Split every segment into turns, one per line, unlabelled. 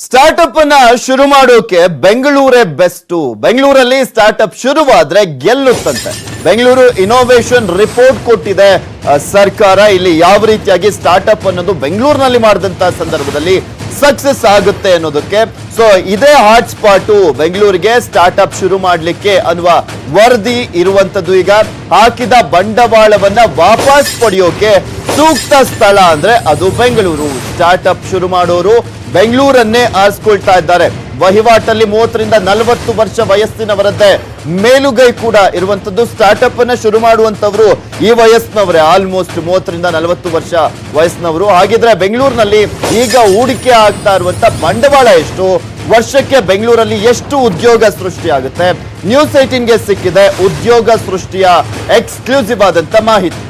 Startup ಅನ್ನ ಶುರು ಮಾಡೋಕೆ ಬೆಂಗಳೂರೇ ಬೆಸ್ಟ್. ಬೆಂಗಳೂರಲ್ಲಿ ಸ್ಟಾರ್ಟ್ಅಪ್ ಶುರುವಾದ್ರೆ ಗೆಲ್ಲುತ್ತಂತೆ. ಬೆಂಗಳೂರು ಇನೋವೇಷನ್ ರಿಪೋರ್ಟ್ ಕೊಟ್ಟಿದೆ ಸರ್ಕಾರ. ಇಲ್ಲಿ ಯಾವ ರೀತಿಯಾಗಿ ಸ್ಟಾರ್ಟ್ಅಪ್ ಅನ್ನೋದು ಬೆಂಗಳೂರಿನಲ್ಲಿ ಮಾಡಿದಂತ ಸಂದರ್ಭದಲ್ಲಿ ಸಕ್ಸಸ್ ಆಗುತ್ತೆ ಅನ್ನೋದಕ್ಕೆ. ಸೊ ಇದೇ ಹಾಟ್ ಸ್ಪಾಟ್ ಬೆಂಗಳೂರಿಗೆ ಸ್ಟಾರ್ಟ್ಅಪ್ ಶುರು ಮಾಡಲಿಕ್ಕೆ ಅನ್ನುವ ವರದಿ ಇರುವಂತದ್ದು. ಈಗ ಹಾಕಿದ ಬಂಡವಾಳವನ್ನ ವಾಪಸ್ ಪಡೆಯೋಕೆ ಸೂಕ್ತ ಸ್ಥಳ ಅಂದ್ರೆ ಅದು ಬೆಂಗಳೂರು. ಸ್ಟಾರ್ಟ್ಅಪ್ ಶುರು ಮಾಡೋರು ಬೆಂಗಳೂರನ್ನೇ ಆರಿಸ್ಕೊಳ್ತಾ ಇದ್ದಾರೆ. ವಹಿವಾಟಲ್ಲಿ 30 ರಿಂದ 40 ವರ್ಷ ವಯಸ್ಸಿನವರದ್ದೇ ಮೇಲುಗೈ ಕೂಡ ಇರುವಂತದ್ದು. ಸ್ಟಾರ್ಟ್ಅಪ್ ಅನ್ನ ಶುರು ಮಾಡುವಂತವರು ಈ ವಯಸ್ಸಿನವರೇ, ಆಲ್ಮೋಸ್ಟ್ 30 ರಿಂದ 40 ವರ್ಷ ವಯಸ್ಸಿನವರು. ಹಾಗಿದ್ರೆ ಬೆಂಗಳೂರಿನಲ್ಲಿ ಈಗ ಹೂಡಿಕೆ ಆಗ್ತಾ ಇರುವಂತ ಬಂಡವಾಳ ಎಷ್ಟು, ವರ್ಷಕ್ಕೆ ಬೆಂಗಳೂರಲ್ಲಿ ಎಷ್ಟು ಉದ್ಯೋಗ ಸೃಷ್ಟಿ ಆಗುತ್ತೆ? ನ್ಯೂಸ್ 18ಗೆ ಸಿಕ್ಕಿದೆ ಉದ್ಯೋಗ ಸೃಷ್ಟಿಯ ಎಕ್ಸ್ಕ್ಲೂಸಿವ್ ಆದಂತ ಮಾಹಿತಿ.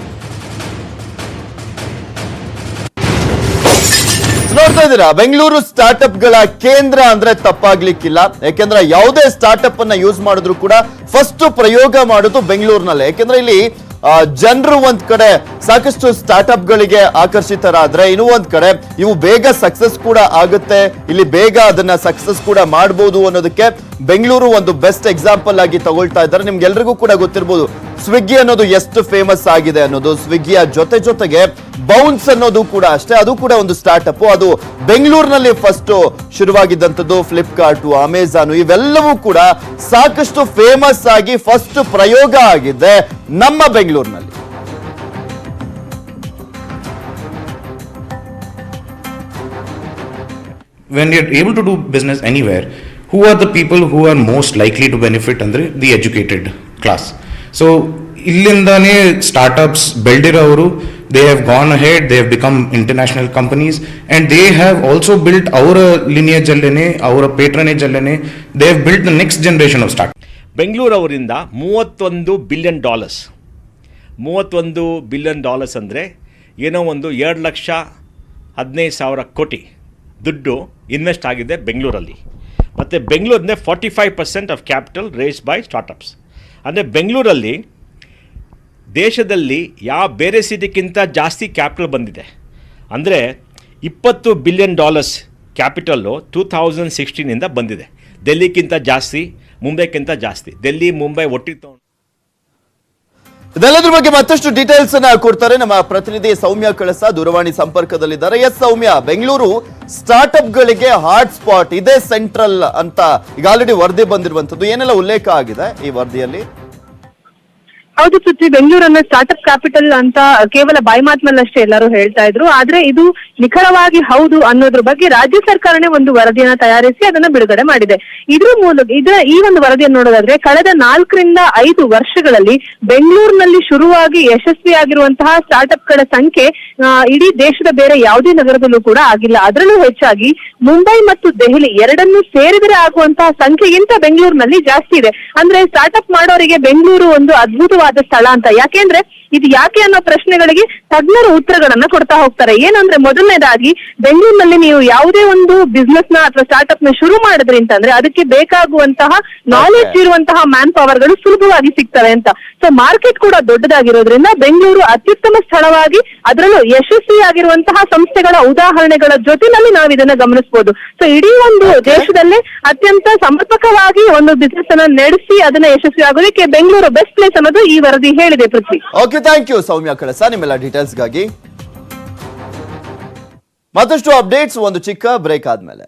ನೋಡ್ತಾ ಇದ್ದೀರಾ, ಬೆಂಗಳೂರು ಸ್ಟಾರ್ಟ್ಅಪ್ ಗಳ ಕೇಂದ್ರ ಅಂದ್ರೆ ತಪ್ಪಾಗ್ಲಿಕ್ಕಿಲ್ಲ. ಯಾಕೆಂದ್ರೆ ಯಾವುದೇ ಸ್ಟಾರ್ಟ್ಅಪ್ ಅನ್ನ ಯೂಸ್ ಮಾಡಿದ್ರು ಕೂಡ ಫಸ್ಟ್ ಪ್ರಯೋಗ ಮಾಡೋದು ಬೆಂಗಳೂರಿನಲ್ಲೇ. ಯಾಕೆಂದ್ರೆ ಇಲ್ಲಿ ಜನರು ಒಂದ್ ಕಡೆ ಸಾಕಷ್ಟು ಸ್ಟಾರ್ಟ್ಅಪ್ ಗಳಿಗೆ ಆಕರ್ಷಿತರಾದ್ರೆ, ಇನ್ನೂ ಒಂದ್ ಕಡೆ ಇವು ಬೇಗ ಸಕ್ಸಸ್ ಕೂಡ ಆಗುತ್ತೆ, ಇಲ್ಲಿ ಬೇಗ ಅದನ್ನ ಸಕ್ಸಸ್ ಕೂಡ ಮಾಡಬಹುದು ಅನ್ನೋದಕ್ಕೆ ಬೆಂಗಳೂರು ಒಂದು ಬೆಸ್ಟ್ ಎಕ್ಸಾಂಪಲ್ ಆಗಿ ತಗೊಳ್ತಾ ಇದ್ದಾರೆ. ನಿಮ್ಗೆಲ್ರಿಗೂ ಕೂಡ ಗೊತ್ತಿರಬಹುದು ಸ್ವಿಗ್ಗಿ ಅನ್ನೋದು ಎಷ್ಟು ಫೇಮಸ್ ಆಗಿದೆ ಅನ್ನೋದು. ಸ್ವಿಗ್ಗಿಯ ಜೊತೆಗೆ ಬೌನ್ಸ್ ಅನ್ನೋದು ಕೂಡ ಅಷ್ಟೇ, ಅದು ಕೂಡ ಒಂದು ಸ್ಟಾರ್ಟ್ಅಪ್. ಅದು ಬೆಂಗಳೂರಿನಲ್ಲಿ ಫಸ್ಟ್ ಶುರುವಾಗಿದ್ದಂಥದ್ದು. ಫ್ಲಿಪ್ಕಾರ್ಟ್, ಅಮೆಜಾನ್ ಇವೆಲ್ಲವೂ ಕೂಡ ಸಾಕಷ್ಟು ಫೇಮಸ್ ಆಗಿ ಫಸ್ಟ್ ಪ್ರಯೋಗ ಆಗಿದೆ ನಮ್ಮ ಬೆಂಗಳೂರಿನಲ್ಲಿ.
When you're able to do business anywhere, who are the people who are most likely to benefit ಅಂದ್ರೆ the educated class. So ಇಲ್ಲಿಂದಾನೇ ಸ್ಟಾರ್ಟ್ಅಪ್ಸ್ ಬೆಳೆದಿರೋರು, they have gone ahead, they have become international companies and they have also built ಅವರ lineage ಅಲ್ಲೇನೆ, ಅವರ patronage ಅಲ್ಲೇನೆ they have built the next generation of startup.
Bengaluru ಅವರಿಂದ $31 billion, $31 billion ಅಂದರೆ ಏನೋ ಒಂದು 2,15,000 ಕೋಟಿ ದುಡ್ಡು ಇನ್ವೆಸ್ಟ್ ಆಗಿದೆ ಬೆಂಗಳೂರಲ್ಲಿ. ಮತ್ತು ಬೆಂಗಳೂರಿನ 45% of capital raise by startups. ಅಂದರೆ ಬೆಂಗಳೂರಲ್ಲಿ ದೇಶದಲ್ಲಿ ಯಾವ ಬೇರೆ ಸಿಟಿಗಿಂತ ಜಾಸ್ತಿ ಕ್ಯಾಪಿಟಲ್ ಬಂದಿದೆ. ಅಂದರೆ $20 ಬಿಲಿಯನ್ ಕ್ಯಾಪಿಟಲ್ಲು 2016ಇಂದ ಬಂದಿದೆ. ಡೆಲ್ಲಿಗಿಂತ ಜಾಸ್ತಿ, ಮುಂಬೈಗಿಂತ ಜಾಸ್ತಿ. ಡೆಲ್ಲಿ, ಮುಂಬೈ ಒಟ್ಟಿಗೆ ತಗೊಂಡು
ಇದೆಲ್ಲದ್ರ ಬಗ್ಗೆ ಮತ್ತಷ್ಟು ಡೀಟೇಲ್ಸ್ ಅನ್ನ ಕೊಡ್ತಾರೆ ನಮ್ಮ ಪ್ರತಿನಿಧಿ ಸೌಮ್ಯ ಕಳಸ, ದೂರವಾಣಿ ಸಂಪರ್ಕದಲ್ಲಿದ್ದಾರೆ. ಎಸ್ ಸೌಮ್ಯ, ಬೆಂಗಳೂರು ಸ್ಟಾರ್ಟ್ಅಪ್ ಗಳಿಗೆ ಹಾಟ್ ಸ್ಪಾಟ್ ಇದೆ, ಸೆಂಟ್ರಲ್ ಅಂತ ಈಗ ಆಲ್ರೆಡಿ ವರದಿ ಬಂದಿರುವಂತದ್ದು. ಏನೆಲ್ಲ ಉಲ್ಲೇಖ ಆಗಿದೆ ಈ ವರದಿಯಲ್ಲಿ?
ಹೌದು ಪೃಥ್ವಿ, ಬೆಂಗಳೂರನ್ನ ಸ್ಟಾರ್ಟ್ಅಪ್ ಕ್ಯಾಪಿಟಲ್ ಅಂತ ಕೇವಲ ಬಾಯಿ ಮಾತಿನಲ್ಲಷ್ಟೇ ಎಲ್ಲರೂ ಹೇಳ್ತಾ ಇದ್ರು. ಆದ್ರೆ ಇದು ನಿಖರವಾಗಿ ಹೌದು ಅನ್ನೋದ್ರ ಬಗ್ಗೆ ರಾಜ್ಯ ಸರ್ಕಾರನೇ ಒಂದು ವರದಿಯನ್ನ ತಯಾರಿಸಿ ಅದನ್ನ ಬಿಡುಗಡೆ ಮಾಡಿದೆ. ಇದ್ರ ಮೂಲಕ ಈ ಒಂದು ವರದಿಯನ್ನು ನೋಡೋದಾದ್ರೆ ಕಳೆದ 4 ರಿಂದ 5 ವರ್ಷಗಳಲ್ಲಿ ಬೆಂಗಳೂರಿನಲ್ಲಿ ಶುರುವಾಗಿ ಯಶಸ್ವಿಯಾಗಿರುವಂತಹ ಸ್ಟಾರ್ಟ್ಅಪ್ ಗಳ ಸಂಖ್ಯೆ ಇಡೀ ದೇಶದ ಬೇರೆ ಯಾವುದೇ ನಗರದಲ್ಲೂ ಕೂಡ ಆಗಿಲ್ಲ. ಅದರಲ್ಲೂ ಹೆಚ್ಚಾಗಿ ಮುಂಬೈ ಮತ್ತು ದೆಹಲಿ ಎರಡನ್ನೂ ಸೇರಿದರೆ ಆಗುವಂತಹ ಸಂಖ್ಯೆಗಿಂತ ಬೆಂಗಳೂರಿನಲ್ಲಿ ಜಾಸ್ತಿ ಇದೆ. ಅಂದ್ರೆ ಸ್ಟಾರ್ಟ್ಅಪ್ ಮಾಡೋರಿಗೆ ಬೆಂಗಳೂರು ಒಂದು ಅದ್ಭುತವಾದ ಸ್ಥಳ ಅಂತ. ಯಾಕೆಂದ್ರೆ ಇದು ಯಾಕೆ ಅನ್ನೋ ಪ್ರಶ್ನೆಗಳಿಗೆ ತಜ್ಞರು ಉತ್ತರಗಳನ್ನ ಕೊಡ್ತಾ ಹೋಗ್ತಾರೆ. ಏನಂದ್ರೆ ಮೊದಲನೇದಾಗಿ ಬೆಂಗಳೂರಿನಲ್ಲಿ ನೀವು ಯಾವುದೇ ಒಂದು ಬಿಸ್ನೆಸ್ ನ ಅಥವಾ ಸ್ಟಾರ್ಟ್ಅಪ್ ನ ಶುರು ಮಾಡಿದ್ರಿ ಅಂತಂದ್ರೆ ಅದಕ್ಕೆ ಬೇಕಾಗುವಂತಹ ನಾಲೆಡ್ಜ್ ಇರುವಂತಹ ಮ್ಯಾನ್ ಪವರ್ ಗಳು ಸುಲಭವಾಗಿ ಸಿಗ್ತವೆ ಅಂತ. ಸೊ ಮಾರ್ಕೆಟ್ ಕೂಡ ದೊಡ್ಡದಾಗಿರೋದ್ರಿಂದ ಬೆಂಗಳೂರು ಅತ್ಯುತ್ತಮ ಸ್ಥಳವಾಗಿ, ಅದರಲ್ಲೂ ಯಶಸ್ವಿಯಾಗಿರುವಂತಹ ಸಂಸ್ಥೆಗಳ ಉದಾಹರಣೆಗಳ ಜೊತೆನಲ್ಲಿ ನಾವು ಇದನ್ನ ಗಮನಿಸಬಹುದು. ಸೊ ಇಡೀ ಒಂದು ದೇಶದಲ್ಲೇ ಅತ್ಯಂತ ಸಮರ್ಪಕವಾಗಿ ಒಂದು ಬಿಸ್ನೆಸ್ ಅನ್ನ ನಡೆಸಿ ಅದನ್ನ ಯಶಸ್ವಿ ಆಗೋದಕ್ಕೆ ಬೆಂಗಳೂರು ಬೆಸ್ಟ್ ಪ್ಲೇಸ್ ಅನ್ನೋದು ಈ ವರದಿ ಹೇಳಿದೆ. ಪೃಥ್ವಿ,
ಓಕೆ, ಥ್ಯಾಂಕ್ ಯು ಸೌಮ್ಯ ಕಳಸ ನಿಮ್ಮೆಲ್ಲ ಡೀಟೇಲ್ಸ್ಗಾಗಿ. ಮತ್ತಷ್ಟು ಅಪ್ಡೇಟ್ಸ್ ಒಂದು ಚಿಕ್ಕ ಬ್ರೇಕ್ ಆದ್ಮೇಲೆ.